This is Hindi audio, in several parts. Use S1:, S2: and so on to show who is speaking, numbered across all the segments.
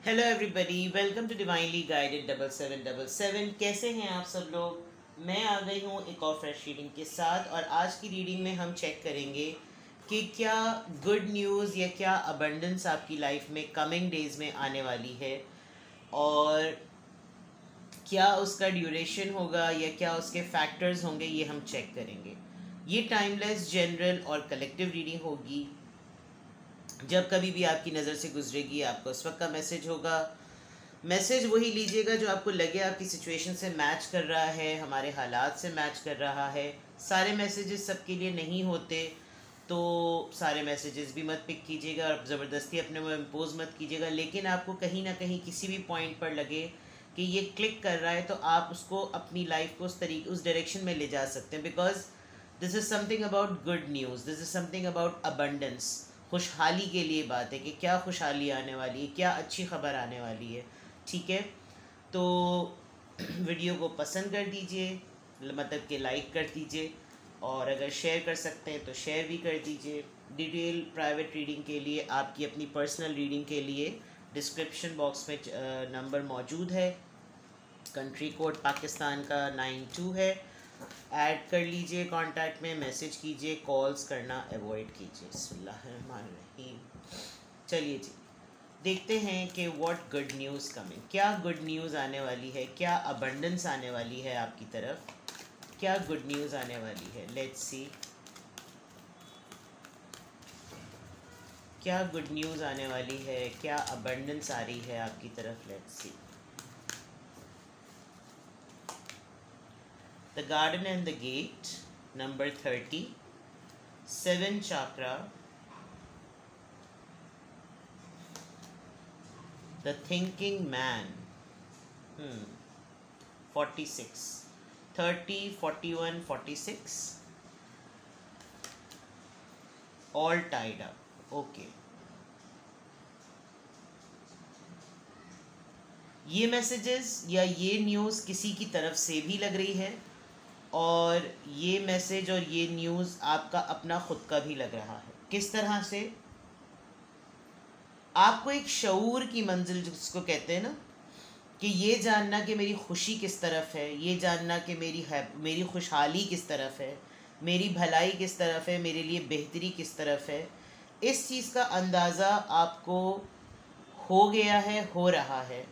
S1: Hello everybody, welcome to divinely guided 7777। कैसे हैं आप सब लोग। मैं आ गई हूँ एक और फ्रेश रीडिंग के साथ, और आज की रीडिंग में हम चेक करेंगे कि क्या गुड न्यूज़ या क्या अबंडेंस आपकी लाइफ में कमिंग डेज में आने वाली है, और क्या उसका ड्यूरेशन होगा या क्या उसके फैक्टर्स होंगे, ये हम चेक करेंगे। ये टाइमलेस, जनरल और कलेक्टिव रीडिंग होगी। जब कभी भी आपकी नज़र से गुजरेगी आपको उस वक्त का मैसेज होगा। मैसेज वही लीजिएगा जो आपको लगे आपकी सिचुएशन से मैच कर रहा है, हमारे हालात से मैच कर रहा है। सारे मैसेजेस सबके लिए नहीं होते, तो सारे मैसेजेस भी मत पिक कीजिएगा और ज़बरदस्ती अपने वो इम्पोज मत कीजिएगा। लेकिन आपको कहीं ना कहीं किसी भी पॉइंट पर लगे कि ये क्लिक कर रहा है, तो आप उसको अपनी लाइफ को उस डायरेक्शन में ले जा सकते हैं। Because this is something about good news, this is something about abundance. खुशहाली के लिए बात है कि क्या खुशहाली आने वाली है, क्या अच्छी खबर आने वाली है। ठीक है, तो वीडियो को पसंद कर दीजिए, मतलब कि लाइक कर दीजिए, और अगर शेयर कर सकते हैं तो शेयर भी कर दीजिए। डिटेल प्राइवेट रीडिंग के लिए, आपकी अपनी पर्सनल रीडिंग के लिए डिस्क्रिप्शन बॉक्स में नंबर मौजूद है। कंट्री कोड पाकिस्तान का 92 है। ऐड कर लीजिए, कांटेक्ट में मैसेज कीजिए, कॉल्स करना अवॉइड कीजिए। बिस्मिल्लाहिर्रहमानिर्रहीम। चलिए जी, देखते हैं कि व्हाट गुड न्यूज़ कमिंग, क्या गुड न्यूज़ आने वाली है, क्या अबंडेंस आने वाली है आपकी तरफ, क्या गुड न्यूज़ आने वाली है। लेट्स सी क्या गुड न्यूज़ आने वाली है, क्या अबंडेंस आ रही है आपकी तरफ। Let's see. The garden and the gate, number 30, 7 chakra, the thinking man, 46, 30, 41, 46, all tied up. Okay, ये मैसेजेस या ये न्यूज़ किसी की तरफ से भी लग रही है, और ये मैसेज और ये न्यूज़ आपका अपना खुद का भी लग रहा है। किस तरह से? आपको एक शऊर की मंजिल जिसको कहते हैं ना, कि ये जानना कि मेरी खुशी किस तरफ है, ये जानना कि मेरी खुशहाली किस तरफ है, मेरी भलाई किस तरफ है, मेरे लिए बेहतरी किस तरफ है, इस चीज़ का अंदाज़ा आपको हो गया है, हो रहा है।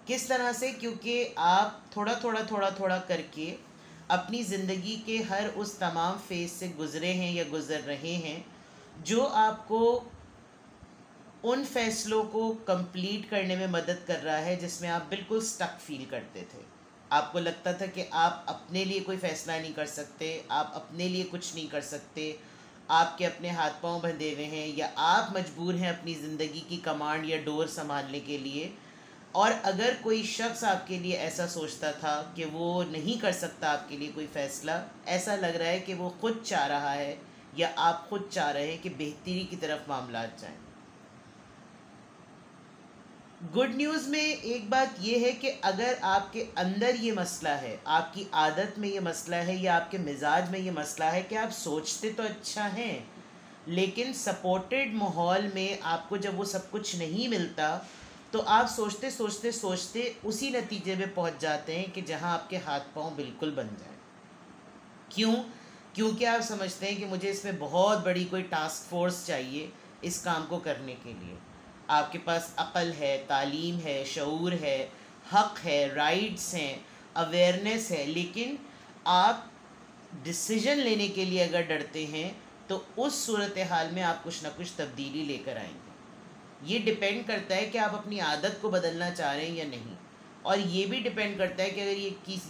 S1: किस तरह से? क्योंकि आप थोड़ा थोड़ा थोड़ा थोड़ा करके अपनी ज़िंदगी के हर उस तमाम फेज़ से गुज़रे हैं या गुज़र रहे हैं, जो आपको उन फैसलों को कंप्लीट करने में मदद कर रहा है जिसमें आप बिल्कुल स्टक फील करते थे। आपको लगता था कि आप अपने लिए कोई फ़ैसला नहीं कर सकते, आप अपने लिए कुछ नहीं कर सकते, आपके अपने हाथ पांव बंधे हुए हैं, या आप मजबूर हैं अपनी ज़िंदगी की कमांड या डोर संभालने के लिए। और अगर कोई शख्स आपके लिए ऐसा सोचता था कि वो नहीं कर सकता आपके लिए कोई फ़ैसला, ऐसा लग रहा है कि वो ख़ुद चाह रहा है या आप ख़ुद चाह रहे हैं कि बेहतरी की तरफ मामलात जाएं। गुड न्यूज़ में एक बात यह है कि अगर आपके अंदर ये मसला है, आपकी आदत में ये मसला है, या आपके मिजाज में ये मसला है कि आप सोचते तो अच्छा हैं, लेकिन सपोर्टेड माहौल में आपको जब वो सब कुछ नहीं मिलता, तो आप सोचते सोचते सोचते उसी नतीजे में पहुंच जाते हैं कि जहां आपके हाथ पांव बिल्कुल बन जाए। क्यों? क्योंकि आप समझते हैं कि मुझे इसमें बहुत बड़ी कोई टास्क फोर्स चाहिए इस काम को करने के लिए। आपके पास अक़ल है, तालीम है, शऊर है, हक़ है, राइट्स हैं, अवेयरनेस है, लेकिन आप डिसीजन लेने के लिए अगर डरते हैं, तो उस सूरत हाल में आप कुछ ना कुछ तब्दीली लेकर आएंगे। ये डिपेंड करता है कि आप अपनी आदत को बदलना चाह रहे हैं या नहीं, और ये भी डिपेंड करता है कि अगर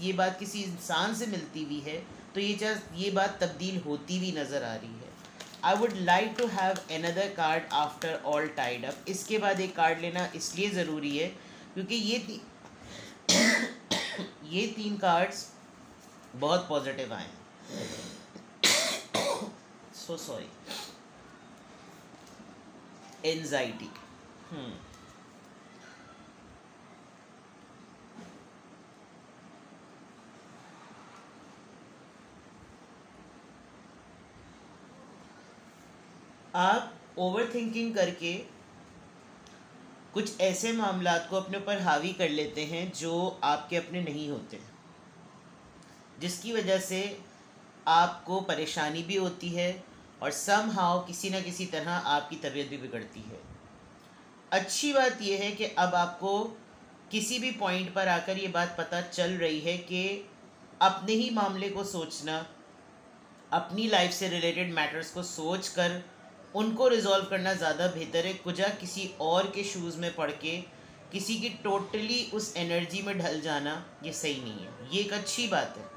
S1: ये बात किसी इंसान से मिलती हुई है, तो ये बात तब्दील होती हुई नज़र आ रही है। I would like to have another card after all tied up. इसके बाद एक कार्ड लेना इसलिए ज़रूरी है क्योंकि ये तीन कार्ड्स बहुत पॉजिटिव आए हैं। So sorry. एंजाइटी, आप ओवर थिंकिंग करके कुछ ऐसे मामलात को अपने ऊपर हावी कर लेते हैं जो आपके अपने नहीं होते, जिसकी वजह से आपको परेशानी भी होती है और समहाउ किसी न किसी तरह आपकी तबीयत भी बिगड़ती है। अच्छी बात यह है कि अब आपको किसी भी पॉइंट पर आकर ये बात पता चल रही है कि अपने ही मामले को सोचना, अपनी लाइफ से रिलेटेड मैटर्स को सोच कर उनको रिजॉल्व करना ज़्यादा बेहतर है, कुछ किसी और के शूज़ में पड़ के किसी की टोटली उस एनर्जी में ढल जाना ये सही नहीं है। ये एक अच्छी बात है।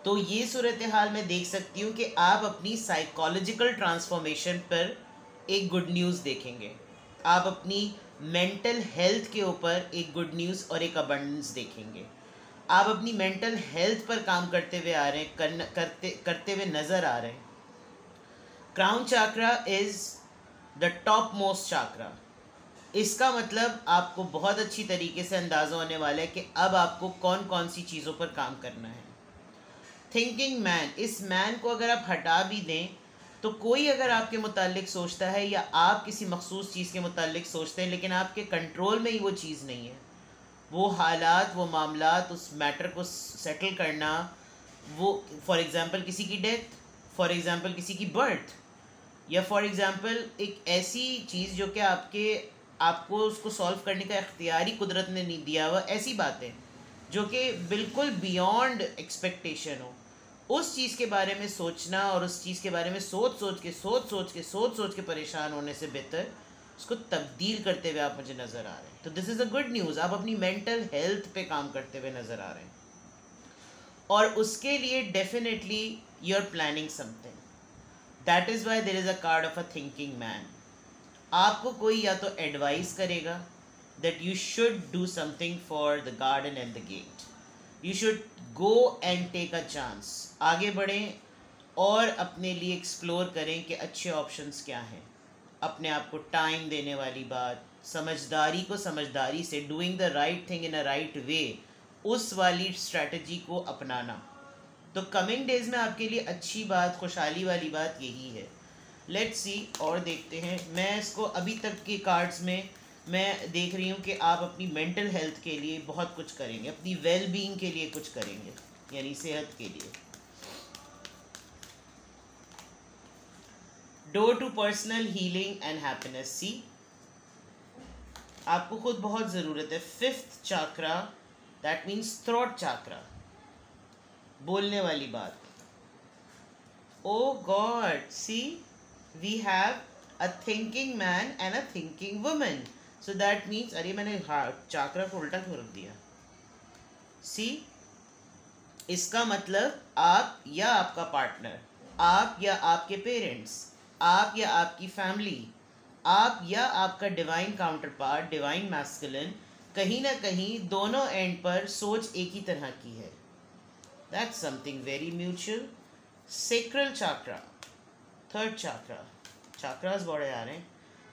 S1: तो ये सूरत हाल मैं देख सकती हूँ कि आप अपनी साइकोलॉजिकल ट्रांसफॉर्मेशन पर एक गुड न्यूज़ देखेंगे, आप अपनी मेंटल हेल्थ के ऊपर एक गुड न्यूज़ और एक अबंडेंस देखेंगे। आप अपनी मेंटल हेल्थ पर काम करते हुए आ रहे हैं, करते हुए नज़र आ रहे हैं। Crown chakra is the top most chakra. इसका मतलब आपको बहुत अच्छी तरीके से अंदाज़ा होने वाला है कि अब आपको कौन कौन सी चीज़ों पर काम करना है। थिंकिंग मैन, इस मैन को अगर आप हटा भी दें तो कोई अगर आपके मुतालिक सोचता है या आप किसी मखसूस चीज़ के मुतालिक सोचते हैं लेकिन आपके कंट्रोल में ही वो चीज़ नहीं है, वो हालात, वो मामलात, उस मैटर को सेटल करना, वो फॉर एग्ज़ाम्पल किसी की डेथ, फॉर एग्ज़ाम्पल किसी की बर्थ, या फॉर एग्ज़ाम्पल एक ऐसी चीज़ जो कि आपको उसको सॉल्व करने का इख्तियार ही कुदरत ने नहीं दिया हुआ, ऐसी बातें जो कि बिल्कुल बियॉन्ड एक्सपेक्टेशन हो, उस चीज़ के बारे में सोचना और उस चीज़ के बारे में सोच के परेशान होने से बेहतर उसको तब्दील करते हुए आप मुझे नज़र आ रहे हैं। तो this is a good news. आप अपनी मेंटल हेल्थ पे काम करते हुए नज़र आ रहे हैं और उसके लिए definitely you are planning something. That is why there is a card of a thinking man. आपको कोई या तो एडवाइस करेगा that you should do something for the garden and the gate, you should go and take a chance, आगे बढ़ें और अपने लिए एक्सप्लोर करें कि अच्छे ऑप्शंस क्या हैं। अपने आप को टाइम देने वाली बात, समझदारी को समझदारी से, doing the right thing in a right way, उस वाली स्ट्रैटेजी को अपनाना। तो कमिंग डेज में आपके लिए अच्छी बात, खुशहाली वाली बात यही है। लेट्स सी और देखते हैं। मैं इसको अभी तक के कार्ड्स में मैं देख रही हूँ कि आप अपनी मेंटल हेल्थ के लिए बहुत कुछ करेंगे, अपनी वेल बीइंग के लिए कुछ करेंगे, यानी सेहत के लिए। Door to personal healing and happiness. See, आपको खुद बहुत ज़रूरत है। 5th chakra, that means throat chakra, बोलने वाली बात। Oh god, see we have a thinking man and a thinking woman, so that means, अरे मैंने चाक्रा को उल्टा क्यों रख दिया। सी, इसका मतलब आप या आपका पार्टनर, आप या आपके पेरेंट्स, आप या आपकी फैमिली, आप या आपका divine counter part, divine masculine, कहीं ना कहीं दोनों एंड पर सोच एक ही तरह की है। That's something very mutual. Sacral chakra, 3rd chakra, chakras बड़े आ रहे हैं।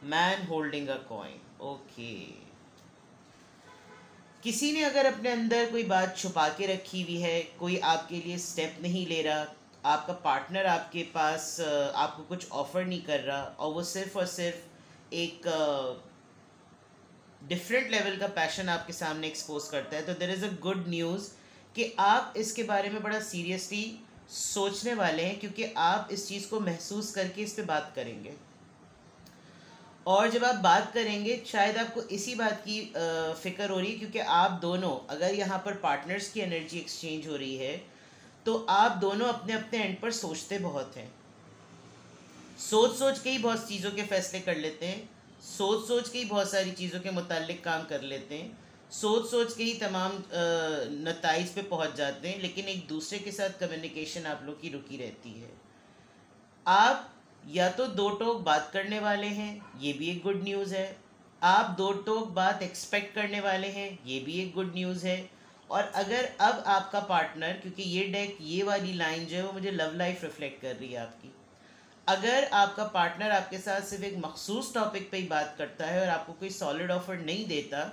S1: Man holding a coin, okay. किसी ने अगर अपने अंदर कोई बात छुपा के रखी हुई है, कोई आपके लिए स्टेप नहीं ले रहा, आपका पार्टनर आपके पास आपको कुछ ऑफ़र नहीं कर रहा और वो सिर्फ़ और सिर्फ एक डिफरेंट लेवल का पैशन आपके सामने एक्सपोज करता है, तो there is a good news कि आप इसके बारे में बड़ा सीरियसली सोचने वाले हैं, क्योंकि आप इस चीज़ को महसूस करके इस पे बात करेंगे। और जब आप बात करेंगे शायद आपको इसी बात की फ़िक्र हो रही है, क्योंकि आप दोनों, अगर यहाँ पर पार्टनर्स की एनर्जी एक्सचेंज हो रही है तो आप दोनों अपने अपने एंड पर सोचते बहुत हैं, सोच के ही बहुत चीज़ों के फैसले कर लेते हैं, सोच के ही बहुत सारी चीज़ों के मुताल्लिक काम कर लेते हैं, सोच के ही तमाम नताइज पे पहुंच जाते हैं, लेकिन एक दूसरे के साथ कम्युनिकेशन आप लोग की रुकी रहती है। आप या तो दो टोक बात करने वाले हैं, ये भी एक गुड न्यूज़ है। आप दो टोक बात एक्सपेक्ट करने वाले हैं, ये भी एक गुड न्यूज़ है। और अगर अब आपका पार्टनर, क्योंकि ये डेक, ये वाली लाइन जो है वो मुझे लव लाइफ रिफ्लेक्ट कर रही है आपकी, अगर आपका पार्टनर आपके साथ सिर्फ एक मखसूस टॉपिक पे ही बात करता है और आपको कोई सॉलिड ऑफर नहीं देता,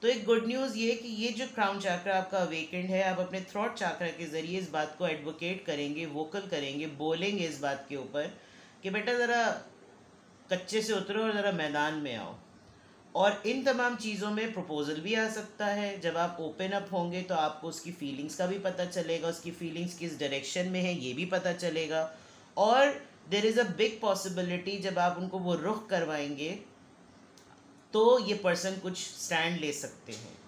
S1: तो एक गुड न्यूज़ ये है कि ये जो क्राउन चाक्रा आपका अवेकेंड है, आप अपने थ्रोट चाक्रा के ज़रिए इस बात को एडवोकेट करेंगे, वोकल करेंगे, बोलेंगे इस बात के ऊपर कि बेटा ज़रा कच्चे से उतरो और ज़रा मैदान में आओ। और इन तमाम चीज़ों में प्रपोज़ल भी आ सकता है। जब आप ओपन अप होंगे तो आपको उसकी फीलिंग्स का भी पता चलेगा, उसकी फीलिंग्स किस डायरेक्शन में है ये भी पता चलेगा। और there is a big possibility जब आप उनको वो रुख करवाएंगे तो ये पर्सन कुछ स्टैंड ले सकते हैं।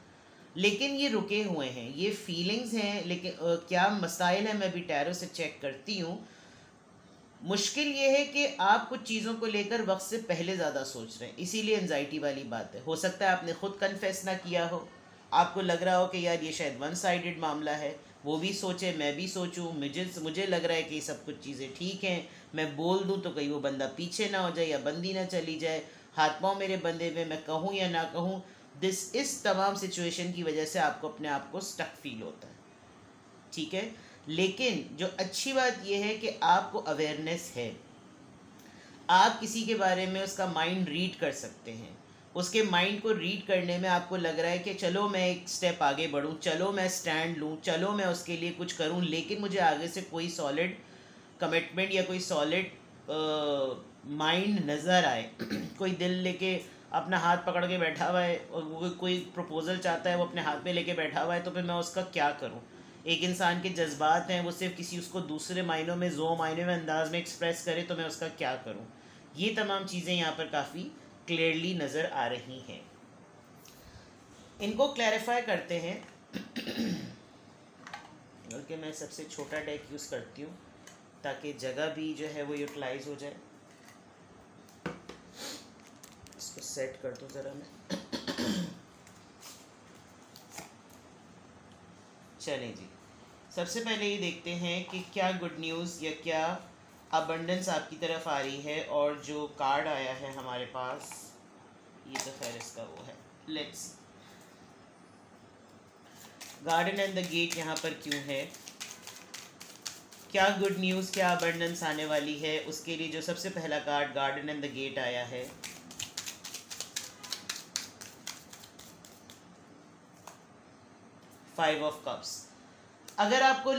S1: लेकिन ये रुके हुए हैं, ये फीलिंग्स हैं, लेकिन क्या मसाइल है मैं भी टैरो से चेक करती हूँ। मुश्किल ये है कि आप कुछ चीज़ों को लेकर वक्त से पहले ज़्यादा सोच रहे हैं, इसीलिए एनजाइटी वाली बात है। हो सकता है आपने ख़ुद कन्फेस ना किया हो, आपको लग रहा हो कि यार ये शायद वन साइडेड मामला है, वो भी सोचे मैं भी सोचूं, मुझे लग रहा है कि ये सब कुछ चीज़ें ठीक हैं, मैं बोल दूं तो कहीं वो बंदा पीछे ना हो जाए या बंदी ना चली जाए, हाथ पाँव मेरे बंदे में, मैं कहूँ या ना कहूँ। इस तमाम सिचुएशन की वजह से आपको अपने आप को स्टक फील होता है, ठीक है। लेकिन जो अच्छी बात यह है कि आपको अवेयरनेस है, आप किसी के बारे में उसका माइंड रीड कर सकते हैं। उसके माइंड को रीड करने में आपको लग रहा है कि चलो मैं एक स्टेप आगे बढ़ूं, चलो मैं स्टैंड लूं, चलो मैं उसके लिए कुछ करूं, लेकिन मुझे आगे से कोई सॉलिड कमिटमेंट या कोई सॉलिड माइंड नज़र आए। कोई दिल लेके अपना हाथ पकड़ के बैठा हुआ है और वो कोई प्रपोज़ल चाहता है, वो अपने हाथ में लेके बैठा हुआ है, तो फिर मैं उसका क्या करूं। एक इंसान के जज्बात हैं, वो सिर्फ किसी उसको दूसरे मायनों में, जो मायने में अंदाज में एक्सप्रेस करे, तो मैं उसका क्या करूं। ये तमाम चीज़ें यहाँ पर काफ़ी क्लियरली नज़र आ रही हैं। इनको क्लैरिफाई करते हैं। बल्कि मैं सबसे छोटा डेक यूज़ करती हूँ ताकि जगह भी जो है वो यूटिलाइज हो जाए। इसको सेट कर दूँ ज़रा मैं। चलें जी, सबसे पहले ये देखते हैं कि क्या गुड न्यूज़ या क्या अबंडेंस आपकी तरफ आ रही है। और जो कार्ड आया है हमारे पास, ये तो खैर इसका वो है, let's garden and the gate यहाँ पर क्यों है, क्या गुड न्यूज़, क्या अबंडेंस आने वाली है, उसके लिए जो सबसे पहला card garden and the gate आया है। Five of cups. अगर आपको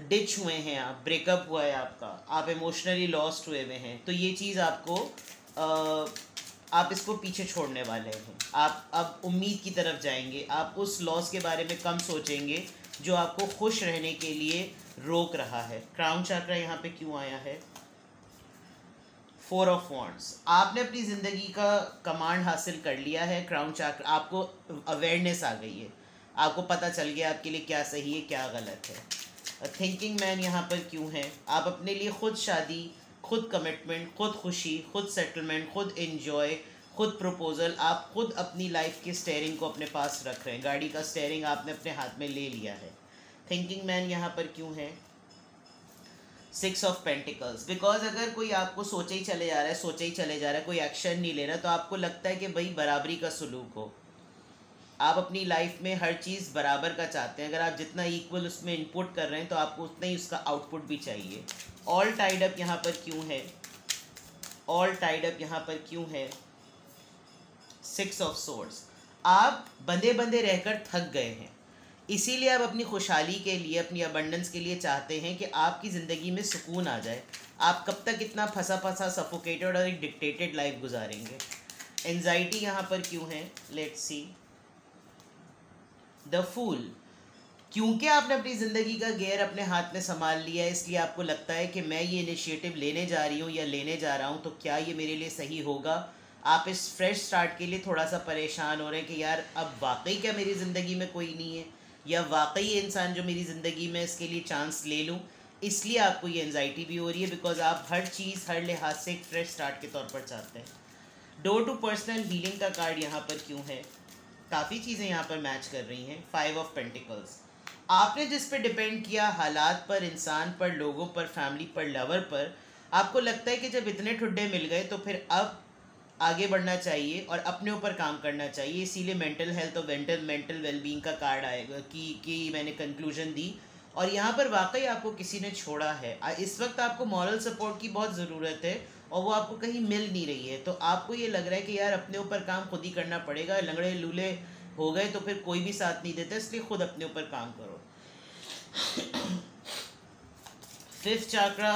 S1: डिच हुए हैं, आप ब्रेकअप हुआ है आपका, आप इमोशनली लॉस्ट हुए हुए हैं, तो ये चीज़ आपको आप इसको पीछे छोड़ने वाले हैं। आप अब उम्मीद की तरफ जाएंगे, आप उस लॉस के बारे में कम सोचेंगे जो आपको खुश रहने के लिए रोक रहा है। क्राउन चक्रा यहाँ पे क्यों आया है, फोर ऑफ वॉन्ड्स। आपने अपनी ज़िंदगी का कमांड हासिल कर लिया है। क्राउन चक्र, आपको अवेयरनेस आ गई है, आपको पता चल गया आपके लिए क्या सही है क्या गलत है। थिंकिंग मैन यहाँ पर क्यों है, आप अपने लिए खुद शादी, खुद कमिटमेंट, खुद खुशी, खुद सेटलमेंट, खुद एंजॉय, खुद प्रपोजल, आप खुद अपनी लाइफ के स्टेयरिंग को अपने पास रख रहे हैं, गाड़ी का स्टेयरिंग आपने अपने हाथ में ले लिया है। थिंकिंग मैन यहाँ पर क्यों है, सिक्स ऑफ पेंटिकल्स। बिकॉज अगर कोई आपको सोचे ही चले जा रहा है, सोचे ही चले जा रहा है, कोई एक्शन नहीं ले रहा, तो आपको लगता है कि भाई बराबरी का सलूक हो, आप अपनी लाइफ में हर चीज़ बराबर का चाहते हैं। अगर आप जितना इक्वल उसमें इनपुट कर रहे हैं तो आपको उतना ही उसका आउटपुट भी चाहिए। ऑल टाइड अप यहाँ पर क्यों है, ऑल टाइड अप यहाँ पर क्यों है, सिक्स ऑफ सोर्ड्स। आप बंधे बंधे रहकर थक गए हैं, इसीलिए आप अपनी खुशहाली के लिए, अपनी अबंडेंस के लिए चाहते हैं कि आपकी ज़िंदगी में सुकून आ जाए। आप कब तक इतना फंसा फंसा, सफोकेटेड और एक डिक्टेटेड लाइफ गुजारेंगे। एंजाइटी यहाँ पर क्यों है, लेट्स सी, द फूल। क्योंकि आपने अपनी ज़िंदगी का गियर अपने हाथ में संभाल लिया है, इसलिए आपको लगता है कि मैं ये इनिशिएटिव लेने जा रही हूँ या लेने जा रहा हूँ तो क्या ये मेरे लिए सही होगा। आप इस फ्रेश स्टार्ट के लिए थोड़ा सा परेशान हो रहे हैं कि यार अब वाकई क्या मेरी ज़िंदगी में कोई नहीं है, या वाकई ये इंसान जो मेरी ज़िंदगी में, इसके लिए चांस ले लूँ। इसलिए आपको ये एंजाइटी भी हो रही है, बिकॉज आप हर चीज़, हर लिहाज से एक फ्रेश स्टार्ट के तौर पर चाहते हैं। डोर टू पर्सनल हीलिंग का कार्ड यहाँ पर क्यों है, काफ़ी चीज़ें यहाँ पर मैच कर रही हैं। Five of pentacles. आपने जिस पे डिपेंड किया, हालात पर, इंसान पर, लोगों पर, फैमिली पर, लवर पर, आपको लगता है कि जब इतने ठुड्डे मिल गए तो फिर अब आगे बढ़ना चाहिए और अपने ऊपर काम करना चाहिए। इसीलिए मेंटल हेल्थ और मेंटल वेलबींग का कार्ड आएगा कि मैंने कंक्लूजन दी। और यहाँ पर वाकई आपको किसी ने छोड़ा है, इस वक्त आपको मॉरल सपोर्ट की बहुत ज़रूरत है और वो आपको कहीं मिल नहीं रही है। तो आपको ये लग रहा है कि यार अपने ऊपर काम खुद ही करना पड़ेगा, लंगड़े लूले हो गए तो फिर कोई भी साथ नहीं देता, इसलिए खुद अपने ऊपर काम करो। फिफ्थ चाक्रा,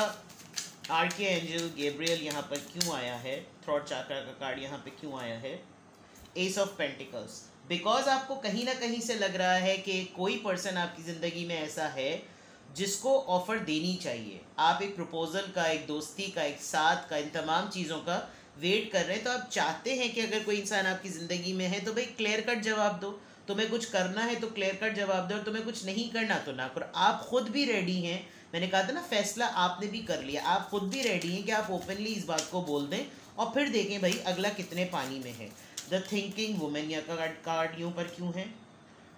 S1: आर्के एंजल गैब्रियल यहाँ पर क्यों आया है, थ्रॉट चाक्रा का कार्ड यहाँ पे क्यों आया है। एस ऑफ पेंटिकल्स, बिकॉज आपको कहीं ना कहीं से लग रहा है कि कोई पर्सन आपकी ज़िंदगी में ऐसा है जिसको ऑफ़र देनी चाहिए। आप एक प्रपोज़ल का, एक दोस्ती का, एक साथ का, इन तमाम चीज़ों का वेट कर रहे हैं। तो आप चाहते हैं कि अगर कोई इंसान आपकी ज़िंदगी में है तो भाई क्लियर कट जवाब दो। तुम्हें कुछ करना है तो क्लियर कट जवाब दो, और तुम्हें कुछ नहीं करना तो ना करो। आप खुद भी रेडी हैं, मैंने कहा था ना, फैसला आपने भी कर लिया, आप खुद भी रेडी हैं कि आप ओपनली इस बात को बोल दें और फिर देखें भाई अगला कितने पानी में है। द थिंकिंग वुमेन या कार्ड यूँ पर क्यों है?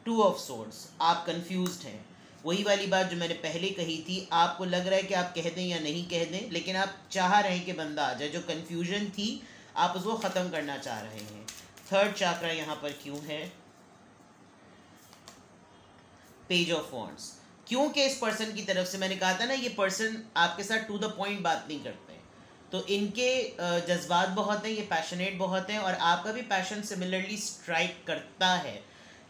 S1: टू ऑफ सोर्ड्स, आप कंफ्यूज्ड हैं। वही वाली बात जो मैंने पहले कही थी, आपको लग रहा है कि आप कह दें या नहीं कह दें, लेकिन आप चाह रहे हैं कि बंदा आ जाए। जो कन्फ्यूजन थी आप उसको ख़त्म करना चाह रहे हैं। थर्ड चाक्रा यहाँ पर क्यों है? पेज ऑफ वॉन्ड्स, क्योंकि इस पर्सन की तरफ से, मैंने कहा था ना, ये पर्सन आपके साथ टू द पॉइंट बात नहीं करते हैं, तो इनके जज्बात बहुत हैं, ये पैशनेट बहुत हैं, और आपका भी पैशन सिमिलरली स्ट्राइक करता है।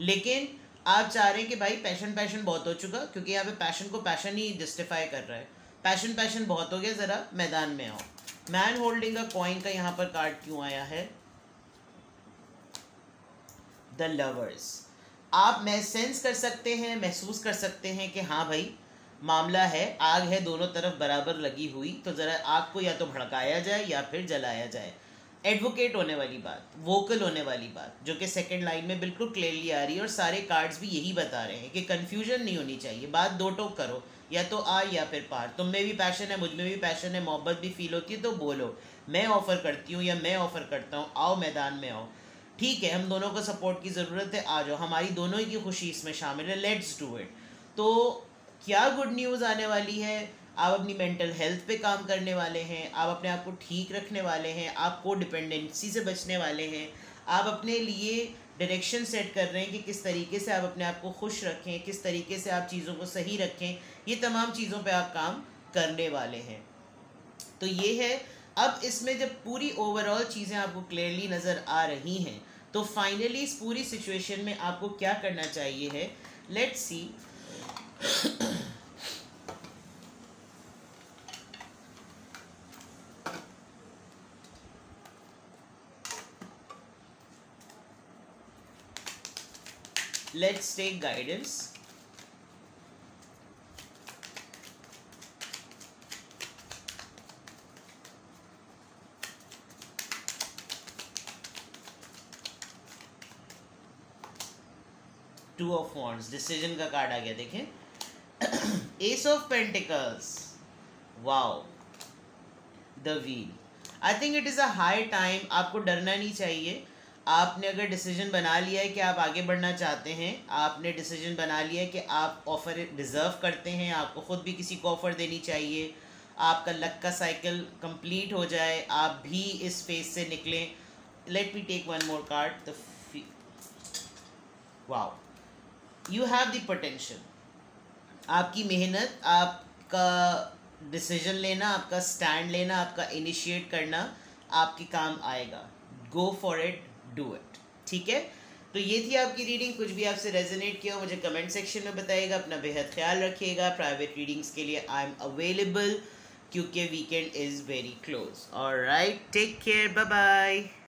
S1: लेकिन आप चाह रहे हैं कि भाई पैशन बहुत हो चुका, क्योंकि यहाँ पे पैशन को पैशन ही जस्टिफाई कर रहा है। पैशन बहुत हो गया, ज़रा मैदान में आओ। मैन होल्डिंग अ कॉइन का यहाँ पर कार्ड क्यों आया है? द लवर्स, आप सेंस कर सकते हैं, महसूस कर सकते हैं कि हाँ भाई मामला है, आग है दोनों तरफ बराबर लगी हुई, तो ज़रा आग को या तो भड़काया जाए या फिर जलाया जाए। एडवोकेट होने वाली बात, वोकल होने वाली बात, जो कि सेकंड लाइन में बिल्कुल क्लियरली आ रही है, और सारे कार्ड्स भी यही बता रहे हैं कि कन्फ्यूजन नहीं होनी चाहिए, बात दो टोक करो, या तो आ या फिर पार। तुम में भी पैशन है, मुझ में भी पैशन है, मोहब्बत भी फील होती है, तो बोलो मैं ऑफ़र करती हूँ या मैं ऑफ़र करता हूँ, आओ मैदान में आओ। ठीक है, हम दोनों को सपोर्ट की ज़रूरत है, आ जाओ, हमारी दोनों ही की खुशी इसमें शामिल है, लेट्स डू इट। तो क्या गुड न्यूज़ आने वाली है? आप अपनी मेंटल हेल्थ पे काम करने वाले हैं, आप अपने आप को ठीक रखने वाले हैं, आप को डिपेंडेंसी से बचने वाले हैं, आप अपने लिए डायरेक्शन सेट कर रहे हैं कि किस तरीके से आप अपने आप को खुश रखें, किस तरीके से आप चीज़ों को सही रखें। ये तमाम चीज़ों पे आप काम करने वाले हैं। तो ये है। अब इसमें जब पूरी ओवरऑल चीज़ें आपको क्लियरली नज़र आ रही हैं, तो फाइनली इस पूरी सिचुएशन में आपको क्या करना चाहिए है, let's see. Let's take guidance. Two of wands, decision का कार्ड आ गया, देखें। S of pentacles, wow, the wheel. I think it is a high time, आपको डरना नहीं चाहिए। आपने अगर डिसीजन बना लिया है कि आप आगे बढ़ना चाहते हैं, आपने डिसीजन बना लिया है कि आप ऑफ़र डिज़र्व करते हैं, आपको ख़ुद भी किसी को ऑफ़र देनी चाहिए, आपका लक का साइकिल कंप्लीट हो जाए, आप भी इस फेज से निकलें। Let me take one more card, the wow, you have the potential. आपकी मेहनत, आपका डिसीजन लेना, आपका स्टैंड लेना, आपका इनिशिएट करना आपके काम आएगा। Go for it, do it. ठीक है, तो ये थी आपकी रीडिंग। कुछ भी आपसे रेजोनेट किया मुझे कमेंट सेक्शन में बताइएगा। अपना बेहद ख्याल रखिएगा। प्राइवेट रीडिंग्स के लिए आई एम अवेलेबल, क्योंकि weekend is very close. All right, take care, bye bye.